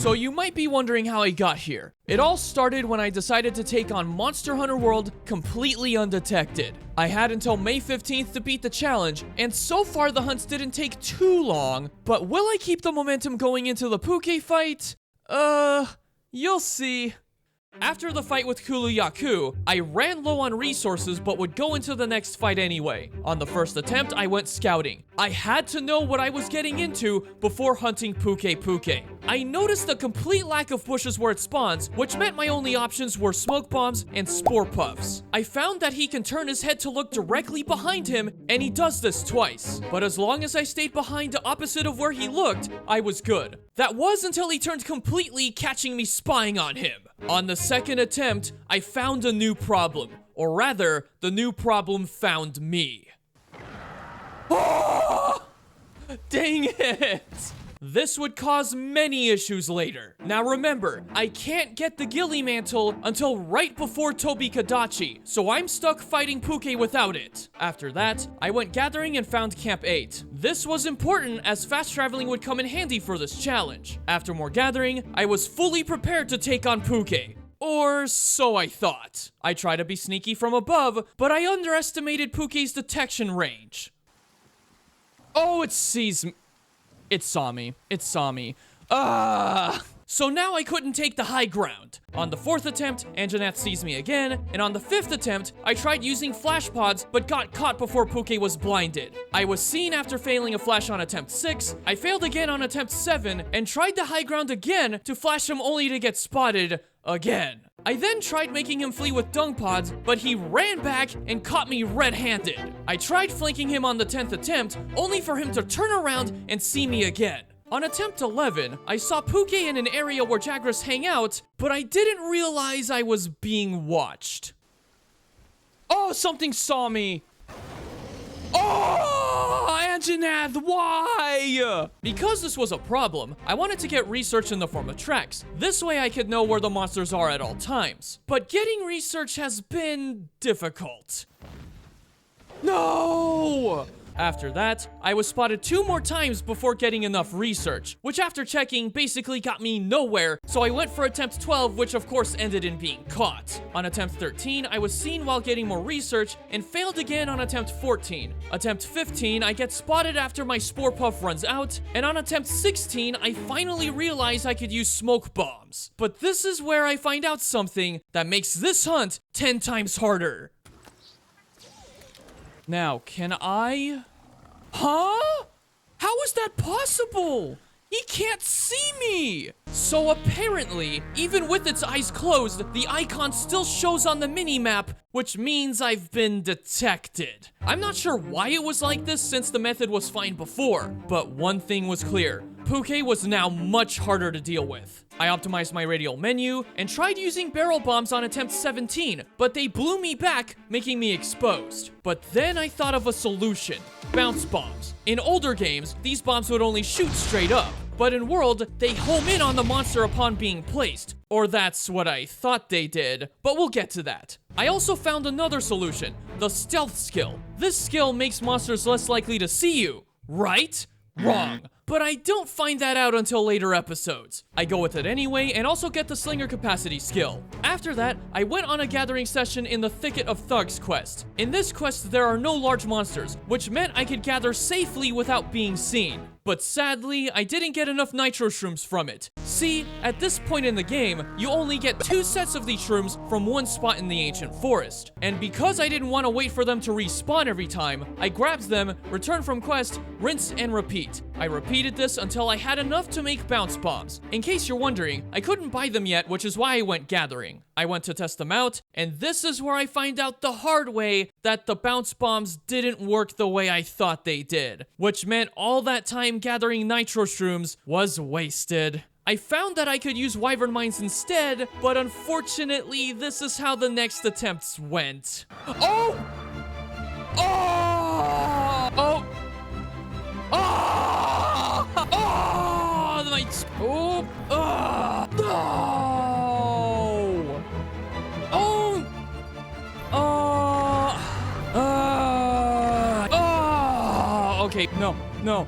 So you might be wondering how I got here. It all started when I decided to take on Monster Hunter World completely undetected. I had until May 15th to beat the challenge, and so far the hunts didn't take too long, but will I keep the momentum going into the Pukei fight? You'll see. After the fight with Kulu-Yaku, I ran low on resources but would go into the next fight anyway. On the first attempt, I went scouting. I had to know what I was getting into before hunting Pukei-Pukei. I noticed a complete lack of bushes where it spawns, which meant my only options were smoke bombs and spore puffs. I found that he can turn his head to look directly behind him, and he does this twice. But as long as I stayed behind the opposite of where he looked, I was good. That was until he turned completely, catching me spying on him. On the second attempt, I found a new problem. Or rather, the new problem found me. Oh! Dang it! This would cause many issues later. Now remember, I can't get the Ghillie Mantle until right before Tobi-Kadachi, so I'm stuck fighting Pukei without it. After that, I went gathering and found Camp 8. This was important as fast traveling would come in handy for this challenge. After more gathering, I was fully prepared to take on Pukei. Or so I thought. I tried to be sneaky from above, but I underestimated Pukei's detection range. Oh, it sees me. It saw me. It saw me. So now I couldn't take the high ground. On the fourth attempt, Anjanath sees me again, and on the fifth attempt, I tried using flash pods, but got caught before Pukei was blinded. I was seen after failing a flash on attempt 6, I failed again on attempt 7, and tried the high ground again to flash him only to get spotted again. I then tried making him flee with dung pods, but he ran back and caught me red-handed. I tried flanking him on the 10th attempt, only for him to turn around and see me again. On attempt 11, I saw Pukei in an area where jagras hang out, but I didn't realize I was being watched. Oh, something saw me! Oh, Anjanath, why? Because this was a problem, I wanted to get research in the form of tracks. This way I could know where the monsters are at all times. But getting research has been difficult. No! After that, I was spotted 2 more times before getting enough research, which after checking basically got me nowhere, so I went for attempt 12, which of course ended in being caught. On attempt 13, I was seen while getting more research, and failed again on attempt 14. Attempt 15, I get spotted after my spore puff runs out, and on attempt 16, I finally realize I could use smoke bombs. But this is where I find out something that makes this hunt 10 times harder. Now, can I... Huh? How is that possible? He can't see me! So apparently, even with its eyes closed, the icon still shows on the minimap, which means I've been detected. I'm not sure why it was like this since the method was fine before, but one thing was clear. Pukei was now much harder to deal with. I optimized my radial menu and tried using barrel bombs on attempt 17, but they blew me back, making me exposed. But then I thought of a solution: bounce bombs. In older games, these bombs would only shoot straight up, but in World, they home in on the monster upon being placed. Or that's what I thought they did, but we'll get to that. I also found another solution: the stealth skill. This skill makes monsters less likely to see you, right? Wrong. But I don't find that out until later episodes. I go with it anyway and also get the slinger capacity skill. After that, I went on a gathering session in the Thicket of Thugs quest. In this quest, there are no large monsters, which meant I could gather safely without being seen. But sadly, I didn't get enough nitro shrooms from it. See, at this point in the game, you only get 2 sets of these shrooms from one spot in the ancient forest. And because I didn't want to wait for them to respawn every time, I grabbed them, returned from quest, rinse and repeat. I repeated this until I had enough to make bounce bombs. In case you're wondering, I couldn't buy them yet, which is why I went gathering. I went to test them out, and this is where I find out the hard way that the bounce bombs didn't work the way I thought they did, which meant all that time gathering nitro shrooms was wasted. I found that I could use wyvern mines instead, but unfortunately, this is how the next attempts went. Oh! Oh! Oh! Oh! Oh! My... Oh! Oh! Oh! Oh! Oh! Okay, no. No.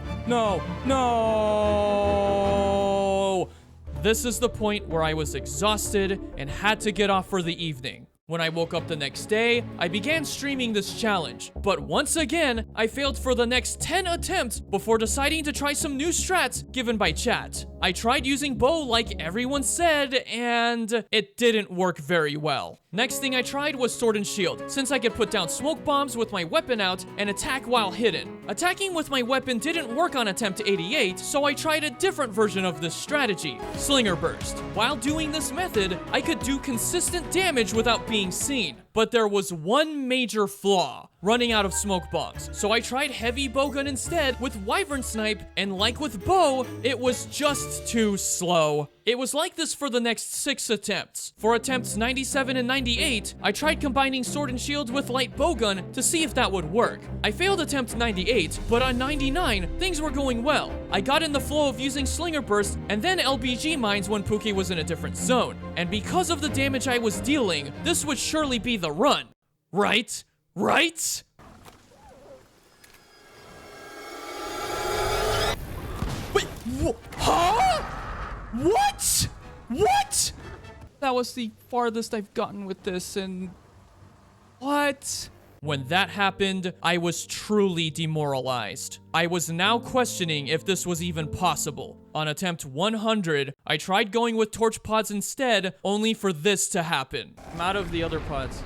this is the point where I was exhausted and had to get off for the evening. When I woke up the next day, I began streaming this challenge, but once again, I failed for the next 10 attempts before deciding to try some new strats given by chat. I tried using bow like everyone said, and it didn't work very well. Next thing I tried was sword and shield, since I could put down smoke bombs with my weapon out and attack while hidden. Attacking with my weapon didn't work on attempt 88, so I tried a different version of this strategy, Slinger Burst. While doing this method, I could do consistent damage without being seen. But there was one major flaw, running out of smoke bombs. So I tried heavy bowgun instead with wyvern snipe, and like with bow, it was just too slow. It was like this for the next 6 attempts. For attempts 97 and 98, I tried combining sword and shield with light bowgun to see if that would work. I failed attempt 98, but on 99, things were going well. I got in the flow of using Slinger Burst and then LBG mines when Pukei was in a different zone. And because of the damage I was dealing, this would surely be the run. Right? Right? Wait, huh? What? What? That was the farthest I've gotten with this, and... What? When that happened, I was truly demoralized. I was now questioning if this was even possible. On attempt 100, I tried going with torch pods instead, only for this to happen. I'm out of the other pods.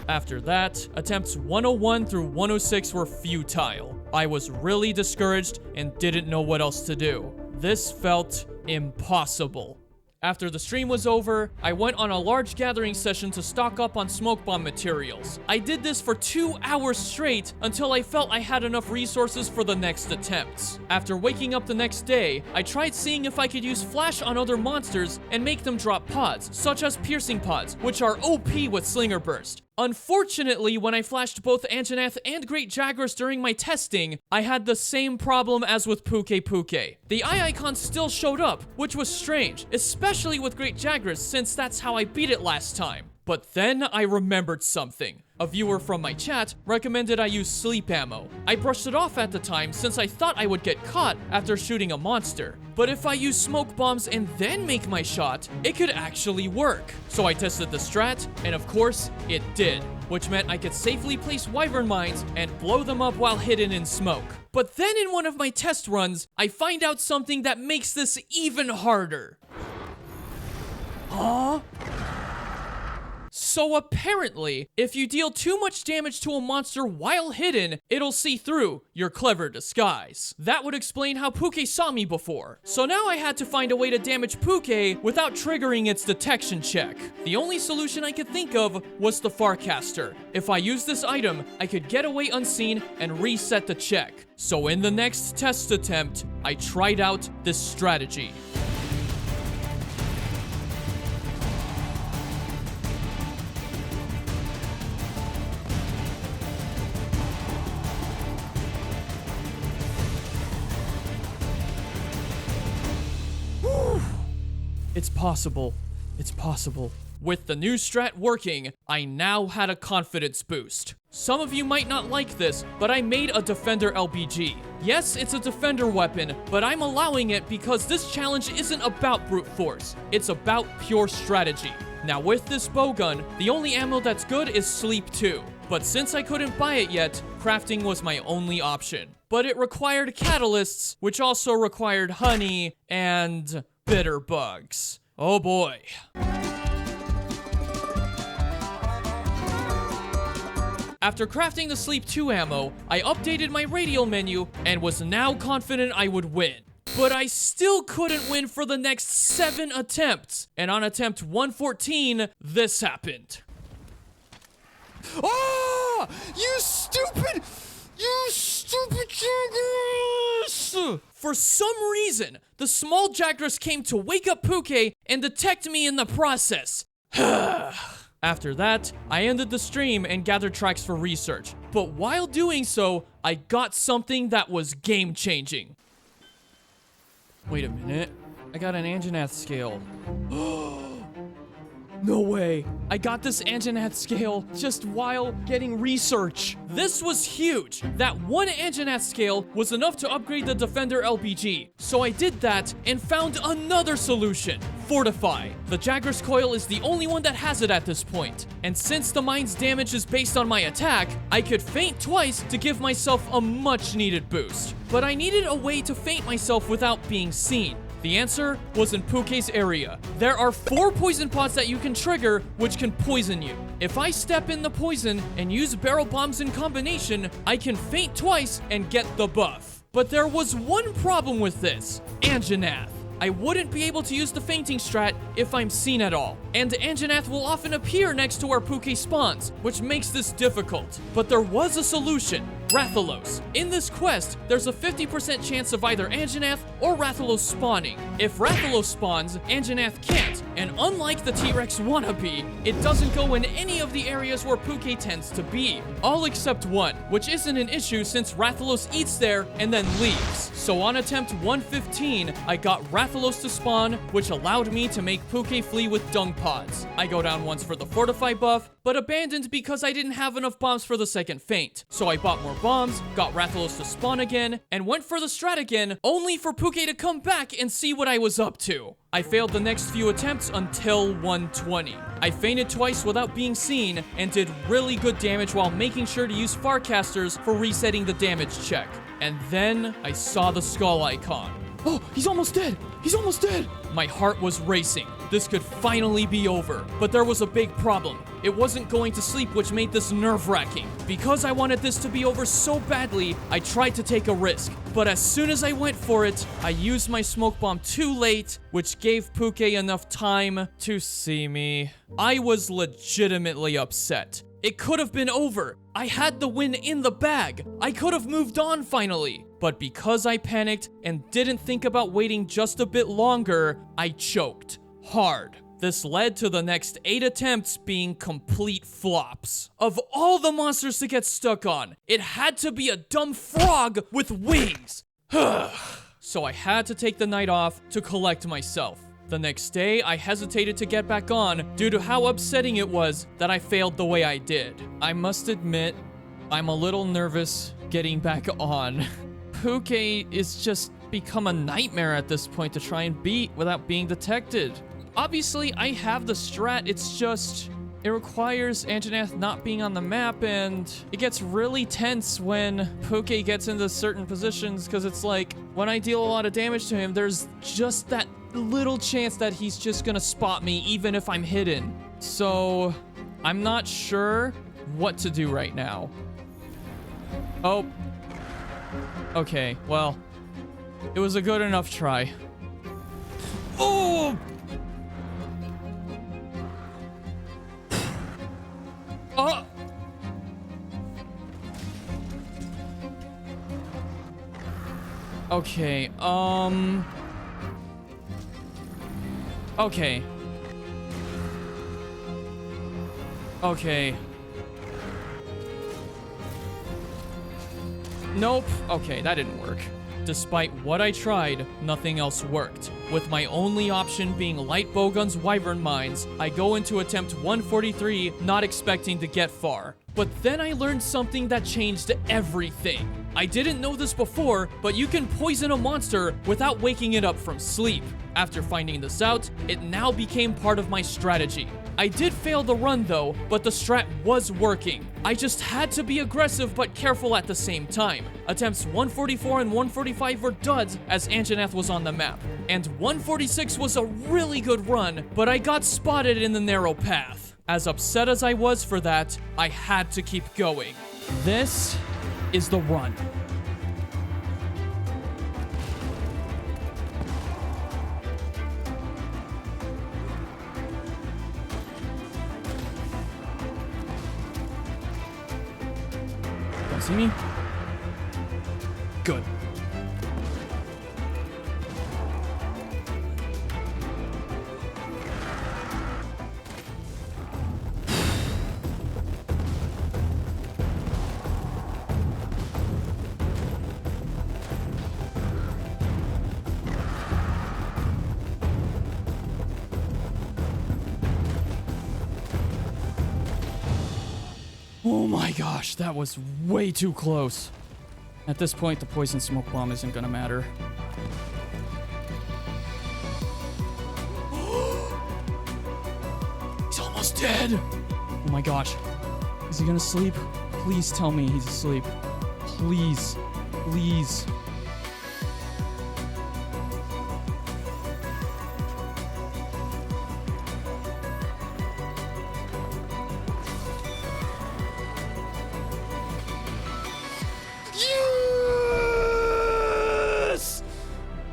After that, attempts 101 through 106 were futile. I was really discouraged and didn't know what else to do. This felt impossible. After the stream was over, I went on a large gathering session to stock up on smoke bomb materials. I did this for 2 hours straight until I felt I had enough resources for the next attempts. After waking up the next day, I tried seeing if I could use flash on other monsters and make them drop pods, such as piercing pods, which are OP with Slinger Burst. Unfortunately, when I flashed both Anjanath and Great Jagras during my testing, I had the same problem as with Pukei-Pukei. The eye icon still showed up, which was strange, especially with Great Jagras since that's how I beat it last time. But then I remembered something. A viewer from my chat recommended I use sleep ammo. I brushed it off at the time since I thought I would get caught after shooting a monster. But if I use smoke bombs and then make my shot, it could actually work. So I tested the strat, and of course, it did. Which meant I could safely place wyvern mines and blow them up while hidden in smoke. But then in one of my test runs, I find out something that makes this even harder. Huh? So apparently, if you deal too much damage to a monster while hidden, it'll see through your clever disguise. That would explain how Pukei saw me before. So now I had to find a way to damage Pukei without triggering its detection check. The only solution I could think of was the Farcaster. If I used this item, I could get away unseen and reset the check. So in the next test attempt, I tried out this strategy. It's possible. It's possible. With the new strat working, I now had a confidence boost. Some of you might not like this, but I made a Defender LBG. Yes, it's a Defender weapon, but I'm allowing it because this challenge isn't about brute force. It's about pure strategy. Now with this bowgun, the only ammo that's good is Sleep 2. But since I couldn't buy it yet, crafting was my only option. But it required catalysts, which also required honey and bitter bugs. Oh boy. After crafting the Sleep 2 ammo, I updated my radial menu and was now confident I would win. But I still couldn't win for the next 7 attempts. And on attempt 114, this happened. Oh! You stupid jagras! For some reason, the small jagras came to wake up Pukei and detect me in the process. After that, I ended the stream and gathered tracks for research. But while doing so, I got something that was game-changing. Wait a minute. I got an Anjanath scale. No way. I got this Anjanath scale just while getting research. This was huge. That one Anjanath scale was enough to upgrade the Defender LPG. So I did that and found another solution. Fortify. The Jagras coil is the only one that has it at this point. And since the mine's damage is based on my attack, I could feint twice to give myself a much needed boost. But I needed a way to feint myself without being seen. The answer was in Pukei's area. There are 4 poison pots that you can trigger, which can poison you. If I step in the poison and use barrel bombs in combination, I can feint twice and get the buff. But there was one problem with this: Anjanath. I wouldn't be able to use the fainting strat if I'm seen at all, and Anjanath will often appear next to where Pukei spawns, which makes this difficult. But there was a solution: Rathalos. In this quest, there's a 50% chance of either Anjanath or Rathalos spawning. If Rathalos spawns, Anjanath can't, and unlike the T-Rex wannabe, it doesn't go in any of the areas where Pukei tends to be. All except one, which isn't an issue since Rathalos eats there and then leaves. So on attempt 115, I got Rathalos to spawn, which allowed me to make Pukei flee with dung pods. I go down once for the Fortify buff, but abandoned because I didn't have enough bombs for the second feint. So I bought more bombs, got Rathalos to spawn again, and went for the strat again, only for Pukei to come back and see what I was up to. I failed the next few attempts until 120. I feinted twice without being seen, and did really good damage while making sure to use Farcasters for resetting the damage check. And then I saw the skull icon. Oh, he's almost dead! He's almost dead! My heart was racing. This could finally be over. But there was a big problem. It wasn't going to sleep, which made this nerve-wracking. Because I wanted this to be over so badly, I tried to take a risk. But as soon as I went for it, I used my smoke bomb too late, which gave Pukei enough time to see me. I was legitimately upset. It could have been over. I had the win in the bag. I could have moved on finally. But because I panicked and didn't think about waiting just a bit longer, I choked hard. This led to the next 8 attempts being complete flops. Of all the monsters to get stuck on, it had to be a dumb frog with wings. So I had to take the night off to collect myself. The next day, I hesitated to get back on due to how upsetting it was that I failed the way I did. I must admit, I'm a little nervous getting back on. Pukei is just become a nightmare at this point to try and beat without being detected. Obviously, I have the strat, it's just it requires Anjanath not being on the map, and it gets really tense when Pukei gets into certain positions, because it's like, when I deal a lot of damage to him, there's just that little chance that he's just gonna spot me even if I'm hidden. So, I'm not sure what to do right now. Oh. Okay, well, it was a good enough try. Oh! Okay, okay. Okay. Nope. Okay, that didn't work. Despite what I tried, nothing else worked. With my only option being light bowguns wyvern mines, I go into attempt 143, not expecting to get far. But then I learned something that changed everything. I didn't know this before, but you can poison a monster without waking it up from sleep. After finding this out, it now became part of my strategy. I did fail the run though, but the strat was working. I just had to be aggressive but careful at the same time. Attempts 144 and 145 were duds as Anjanath was on the map. And 146 was a really good run, but I got spotted in the narrow path. As upset as I was for that, I had to keep going. This is the run. Don't see me? Good. Oh my gosh, that was way too close. At this point, the poison smoke bomb isn't gonna matter. He's almost dead. Oh my gosh. Is he gonna sleep? Please tell me he's asleep. Please. Please. Yes!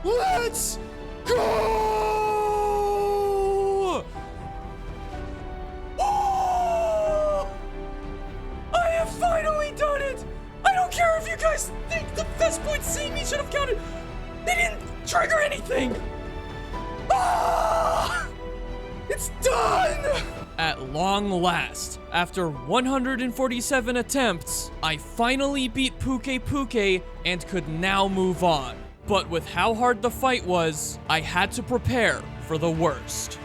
Let's go! Oh! I have finally done it! I don't care if you guys think the Vespoids seeing me should have counted. They didn't trigger anything. Ah! It's done! At long last, after 147 attempts, I finally beat Pukei-Pukei and could now move on. But with how hard the fight was, I had to prepare for the worst.